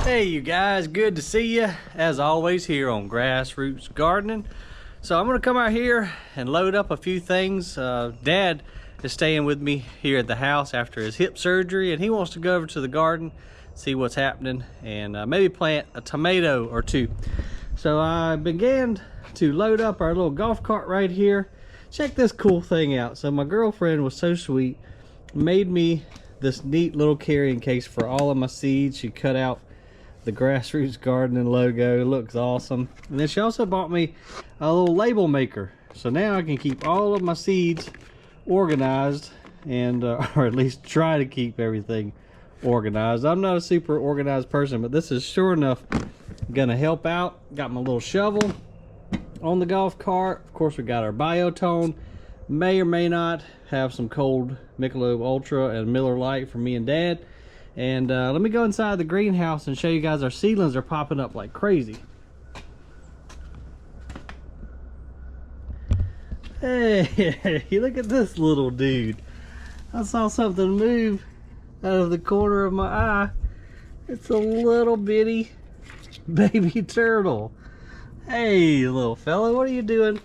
Hey you guys, good to see you as always here on Grassroots Gardening. So I'm gonna come out here and load up a few things. Dad is staying with me here at the house after his hip surgery, and he wants to go over to the garden, see what's happening, and maybe plant a tomato or two. So I began to load up our little golf cart right here. Check this cool thing out. So my girlfriend was so sweet, made me this neat little carrying case for all of my seeds. She cut out the Grassroots Gardening logo. It looks awesome. And then she also bought me a little label maker, so now I can keep all of my seeds organized, and or at least try to keep everything organized. I'm not a super organized person, but this is sure enough gonna help out. Got my little shovel on the golf cart. Of course, we got our biotone. May or may not have some cold Michelob Ultra and Miller Lite for me and Dad. And let me go inside the greenhouse and show you guys our seedlings are popping up like crazy. Hey, look at this little dude. I saw something move out of the corner of my eye. It's a little bitty baby turtle. Hey, little fella, what are you doing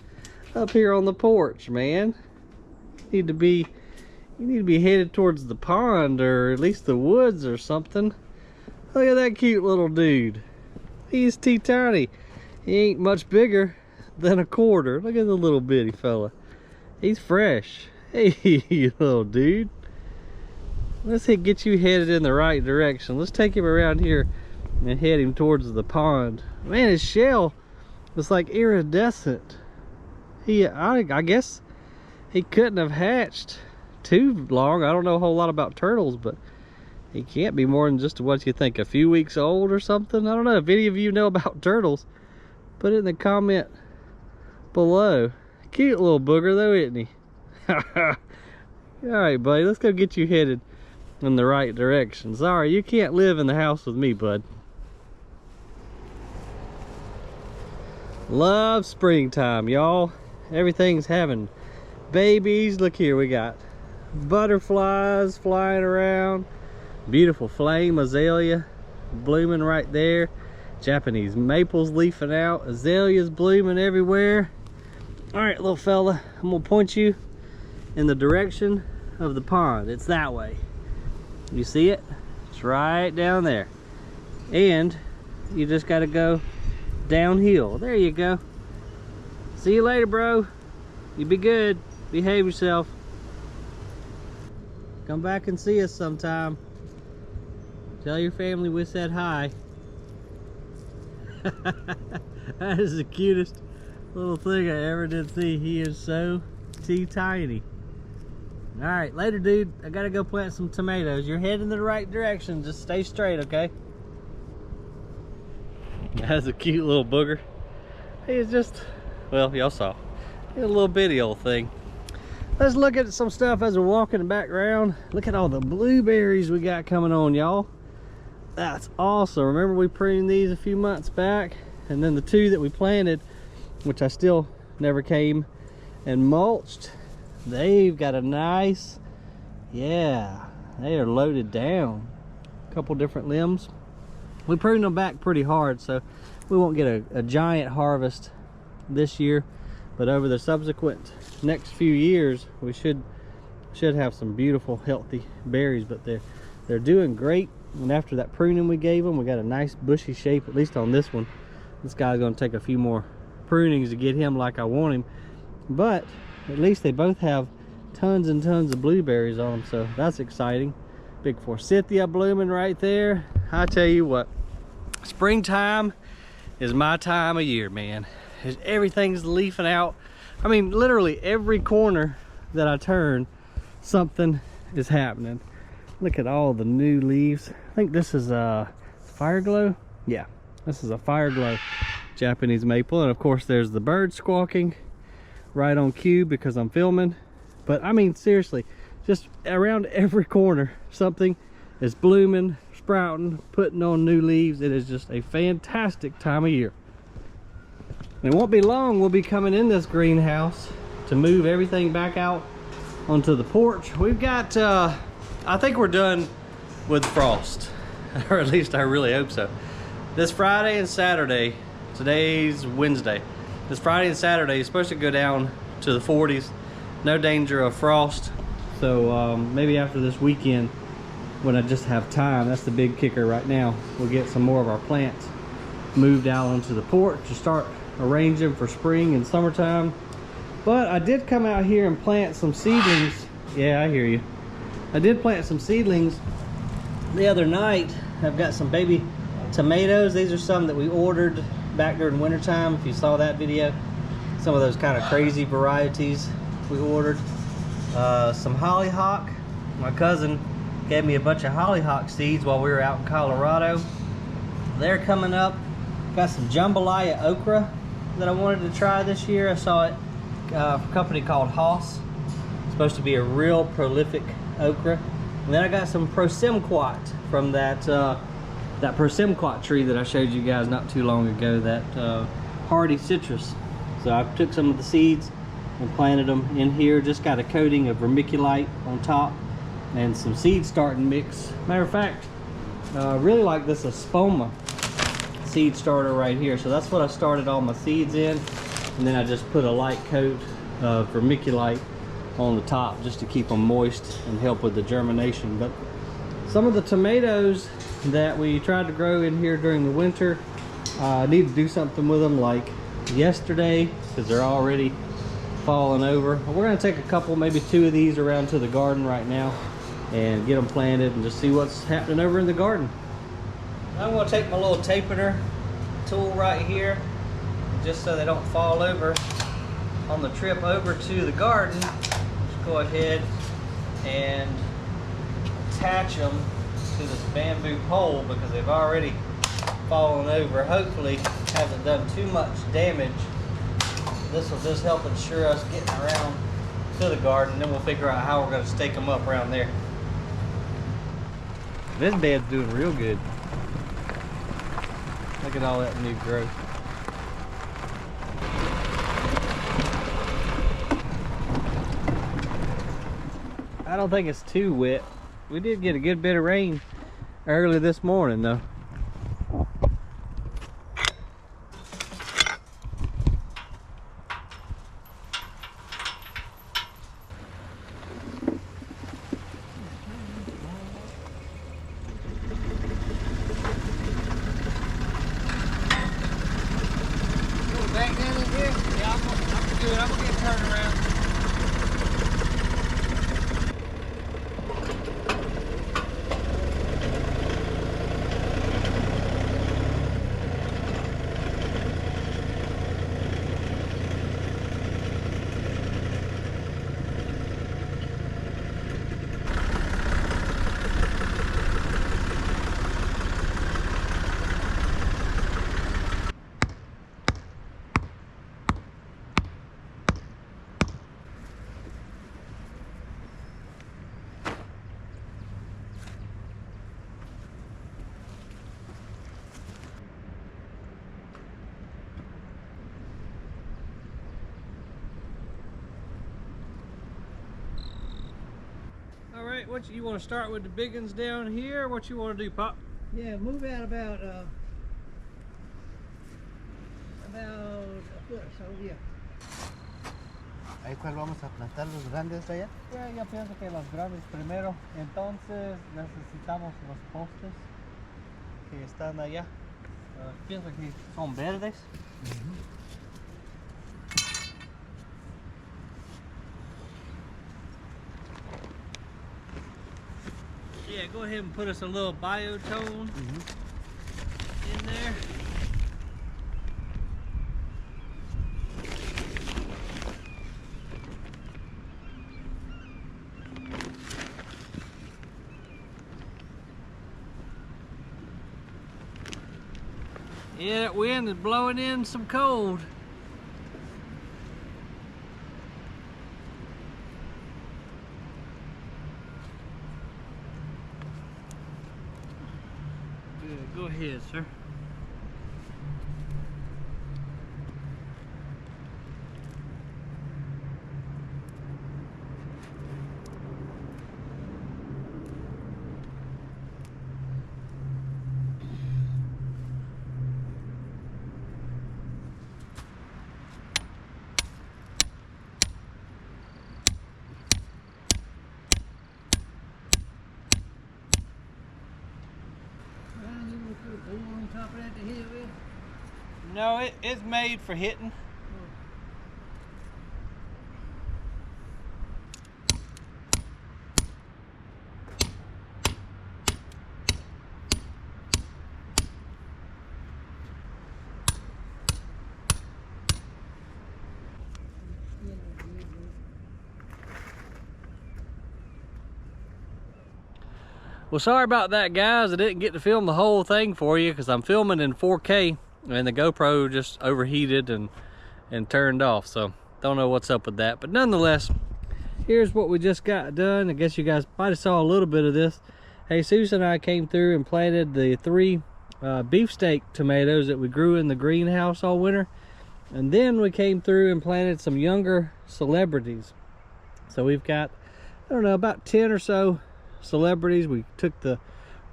up here on the porch, man? You need to be headed towards the pond, or at least the woods or something. Look at that cute little dude. He's teeny. He ain't much bigger than a quarter. Look at the little bitty fella. He's fresh. Hey, little dude. Let's get you headed in the right direction. Let's take him around here and head him towards the pond. Man, his shell was like iridescent. I guess he couldn't have hatched too long. I don't know a whole lot about turtles, but he can't be more than just what you think, a few weeks old or something. I don't know if any of you know about turtles. Put it in the comment below. Cute little booger though, isn't he? All right, buddy, let's go get you headed in the right direction. Sorry, you can't live in the house with me, bud. Love springtime, y'all. Everything's having babies. Look here, we got butterflies flying around, beautiful flame azalea blooming right there, Japanese maples leafing out, azaleas blooming everywhere. All right, little fella, I'm gonna point you in the direction of the pond. It's that way. You see it? It's right down there, and you just got to go downhill. There you go. See you later, bro. You be good, behave yourself. Come back and see us sometime. Tell your family we said hi. That is the cutest little thing I ever did see. He is so tiny. All right, later, dude. I gotta go plant some tomatoes. You're heading in the right direction. Just stay straight, okay? That's a cute little booger. He is just, well, y'all saw. He's a little bitty old thing. Let's look at some stuff as we're walking in the background. Look at all the blueberries we got coming on, y'all. That's awesome. Remember we pruned these a few months back, and then the two that we planted, which I still never came and mulched, they've got a nice, yeah, they are loaded down. A couple different limbs. We pruned them back pretty hard, so we won't get a giant harvest this year, but over the subsequent next few years we should have some beautiful healthy berries. But they're doing great, and after that pruning we gave them, we got a nice bushy shape, at least on this one. This guy's going to take a few more prunings to get him like I want him, but at least they both have tons and tons of blueberries on them, so that's exciting. Big forsythia blooming right there. I tell you what, springtime is my time of year, man. Everything's leafing out. I mean, literally every corner that I turn, something is happening. Look at all the new leaves. I think this is a fire glow. Yeah, this is a fire glow Japanese maple. And of course there's the bird squawking right on cue because I'm filming. But I mean, seriously, just around every corner something is blooming, sprouting, putting on new leaves. It is just a fantastic time of year. And it won't be long, we'll be coming in this greenhouse to move everything back out onto the porch. We've got I think we're done with frost, or at least I really hope so. This Friday and Saturday, today's Wednesday, this Friday and Saturday is supposed to go down to the 40s. No danger of frost. So maybe after this weekend, when I just have time, that's the big kicker right now. We'll get some more of our plants moved out onto the porch to start arranging for spring and summertime. But I did come out here and plant some seedlings. Yeah, I hear you. I did plant some seedlings the other night. I've got some baby tomatoes. These are some that we ordered back during wintertime. If you saw that video, some of those kind of crazy varieties we ordered. Some hollyhock. My cousin gave me a bunch of hollyhock seeds while we were out in Colorado. They're coming up. Got some jambalaya okra that I wanted to try this year. I saw it from a company called Haas. It's supposed to be a real prolific okra. And then I got some prosimquat from that prosimquat tree that I showed you guys not too long ago, that hardy citrus. So I took some of the seeds and planted them in here. Just got a coating of vermiculite on top and some seed starting mix. Matter of fact, really like this Espoma seed starter right here. So that's what I started all my seeds in, and then I just put a light coat of vermiculite on the top just to keep them moist and help with the germination. But some of the tomatoes that we tried to grow in here during the winter, I need to do something with them like yesterday because they're already falling over. We're going to take a couple, maybe 2 of these around to the garden right now and get them planted and just see what's happening over in the garden. I'm going to take my little tapeter tool right here, just so they don't fall over on the trip over to the garden. Just go ahead and attach them to this bamboo pole because they've already fallen over. Hopefully hasn't done too much damage. This will just help ensure us getting around to the garden. Then we'll figure out how we're going to stake them up around there. This bed's doing real good. Look at all that new growth. I don't think it's too wet. We did get a good bit of rain early this morning though. Back down in here? Yeah, I'm gonna do it. I'm gonna get turned around. All right, what you want to start with the big ones down here? What you want to do, Pop? Yeah, move out about a foot or so, yeah. ¿Ahí cuál vamos a plantar los grandes allá? Yo pienso que los grandes primero. Entonces necesitamos los postes que están allá. Pienso que son verdes. Yeah, go ahead and put us a little biotone in there. Yeah, that wind is blowing in some cold. Good, go ahead, sir. put a bowl on top of that to hit it with? No, it's made for hitting. Well, sorry about that, guys. I didn't get to film the whole thing for you because I'm filming in 4K and the GoPro just overheated and turned off. So don't know what's up with that. But nonetheless, here's what we just got done. I guess you guys might have saw a little bit of this. Hey, Susan and I came through and planted the 3 beefsteak tomatoes that we grew in the greenhouse all winter. And then we came through and planted some younger celebrities. So we've got, I don't know, about 10 or so celebrities. We took the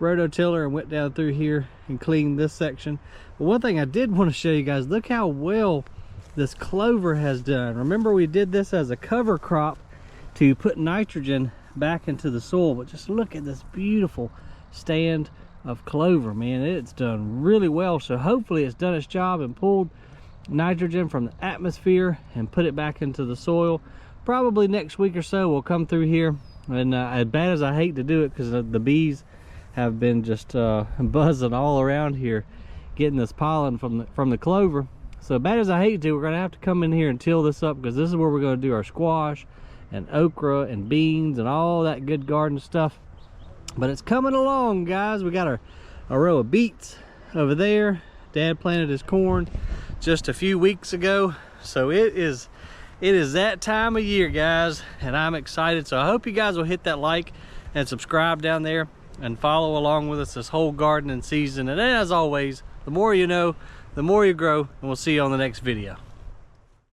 rototiller and went down through here and cleaned this section. But one thing I did want to show you guys, look how well this clover has done. Remember, we did this as a cover crop to put nitrogen back into the soil, but just look at this beautiful stand of clover, man. It's done really well. So hopefully it's done its job and pulled nitrogen from the atmosphere and put it back into the soil. Probably next week or so we'll come through here. And as bad as I hate to do it, because the bees have been just buzzing all around here getting this pollen from the clover. So bad as I hate to, we're going to have to come in here and till this up, because this is where we're going to do our squash and okra and beans and all that good garden stuff. But it's coming along, guys. We got a row of beets over there. Dad planted his corn just a few weeks ago. So it is that time of year, guys, and I'm excited. So I hope you guys will hit that like and subscribe down there and follow along with us this whole gardening season. And as always, the more you know, the more you grow, and we'll see you on the next video.